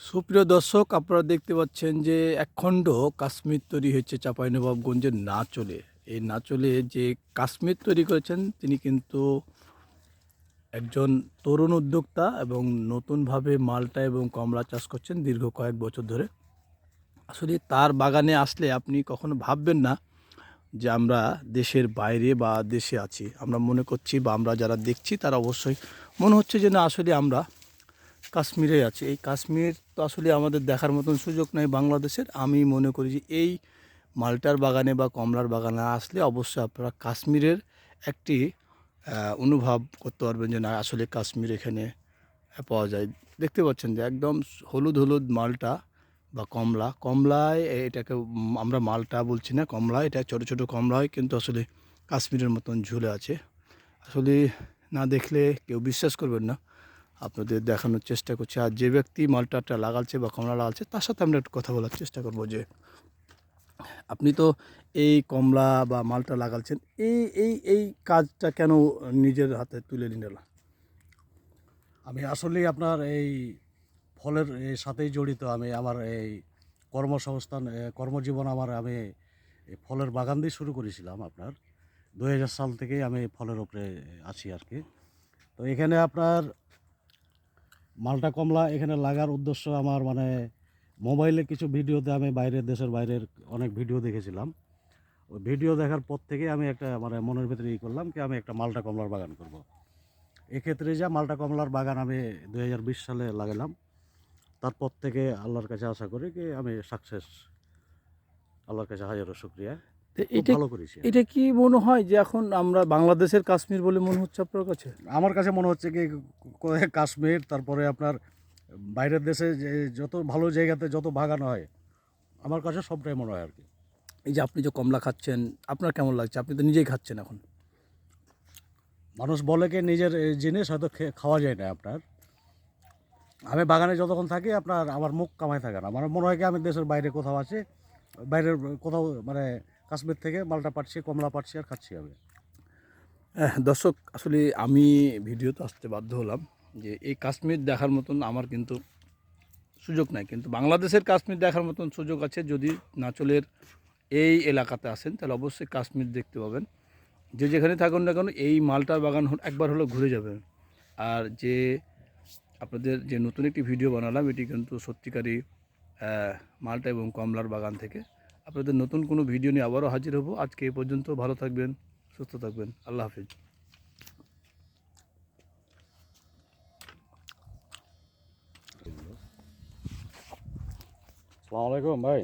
সুপ্রিয় দর্শক, আপনারা দেখতে পাচ্ছেন যে একখণ্ড কাশ্মীর তৈরি হচ্ছে চাঁপাইনবাবগঞ্জের নাচলে। এই নাচলে যে কাশ্মীর তৈরি করেছেন তিনি কিন্তু একজন তরুণ উদ্যোক্তা এবং নতুনভাবে মালটা এবং কমলা চাষ করছেন দীর্ঘ কয়েক বছর ধরে। আসলে তার বাগানে আসলে আপনি কখনো ভাববেন না যে আমরা দেশের বাইরে বা দেশে আছি। আমরা মনে করছি বা আমরা যারা দেখছি তারা অবশ্যই মনে হচ্ছে যে না, আসলে আমরা কাশ্মীরে আছে। এই কাশ্মীর তো আসলে আমাদের দেখার মতন সুযোগ নাই বাংলাদেশের। আমি মনে করি যে এই মাল্টার বাগানে বা কমলার বাগানে আসলে অবশ্যই আপনারা কাশ্মীরের একটি অনুভব করতে পারবেন যে না, আসলে কাশ্মীর এখানে পাওয়া যায়। দেখতে পাচ্ছেন যে একদম হলুদ হলুদ মালটা বা কমলা। কমলায় এটাকে আমরা মালটা বলছি না, কমলা। এটা ছোট ছোট কমলা হয় কিন্তু আসলে কাশ্মীরের মতন ঝুলে আছে। আসলে না দেখলে কেউ বিশ্বাস করবেন না। আপনাদের দেখানোর চেষ্টা করছি। আর যে ব্যক্তি মালটাটা লাগাচ্ছে বা কমলা লাগাচ্ছে তার সাথে আমরা একটু কথা বলার চেষ্টা করব যে আপনি তো এই কমলা বা মালটা লাগাচ্ছেন, এই কাজটা কেন নিজের হাতে তুলে নিলেন? আমি আসলেই আপনার এই ফলের সাথেই জড়িত। আমি আমার এই কর্মসংস্থান কর্মজীবন আমি এই ফলের বাগান দিয়ে শুরু করেছিলাম আপনার 2000 সাল থেকেই আমি ফলের উপরে আছি আর কি। তো এখানে আপনার মালটা কমলা এখানে লাগার উদ্দেশ্য আমার মানে মোবাইলে কিছু ভিডিওতে আমি দেশের বাইরের অনেক ভিডিও দেখেছিলাম। ওই ভিডিও দেখার পর থেকে আমি একটা মানে মনের ভিতরে করলাম কি আমি একটা মালটা কমলার বাগান করব। এক্ষেত্রে যা মালটা কমলার বাগান আমি 2020 সালে লাগালাম। তারপর থেকে আল্লাহর কাছে আশা করি কি আমি সাকসেস। আল্লাহর কাছে হাজারো শুকরিয়া। তো খুব এটা ভালো করেছি আমি। এটা কি মনে হয় যে এখন আমরা বাংলাদেশের কাশ্মীর বলে মনে হচ্ছে আপনার কাছে? আমার কাছে মনে হচ্ছে কি কাশ্মীর, তারপরে আপনার বাইরের দেশে যে যত ভালো জায়গাতে যত বাগান হয়, আমার কাছে সবটাই মনে হয় আর কি। এই যে আপনি যে কমলা খাচ্ছেন, আপনার কেমন লাগছে? আপনি তো নিজেই খাচ্ছেন এখন। মানুষ বলে কি নিজের জিনিস হয়তো খাওয়া যায় না আপনার। আমি বাগানে যতক্ষণ থাকি আপনার আমার মুখ কামাই থাকে না। আমার মনে হয় কি আমি দেশের বাইরে কোথাও আছি, বাইরের কোথাও মানে কাশ্মীর থেকে মালটা পাচ্ছি, কমলা পাচ্ছি আর খাচ্ছি আমি। দর্শক, আসলে আমি ভিডিওতে আসতে বাধ্য হলাম যে এই কাশ্মীর দেখার মতন আমার কিন্তু সুযোগ নাই, কিন্তু বাংলাদেশের কাশ্মীর দেখার মতন সুযোগ আছে। যদি নাচলের এই এলাকাতে আসেন তাহলে অবশ্যই কাশ্মীর দেখতে পাবেন। যে যেখানে থাকুন না কেন এই মালটার বাগান একবার হলো ঘুরে যাবেন। আর যে আপনাদের যে নতুন একটি ভিডিও বানালাম এটি কিন্তু সত্যিকারই মালটা এবং কমলার বাগান থেকে। আপনাদের নতুন কোনো ভিডিও নিয়ে আবারও হাজির হব। আজকে এই পর্যন্ত। ভালো থাকবেন, সুস্থ থাকবেন। আল্লাহ হাফিজ। আসসালামু আলাইকুম ভাই।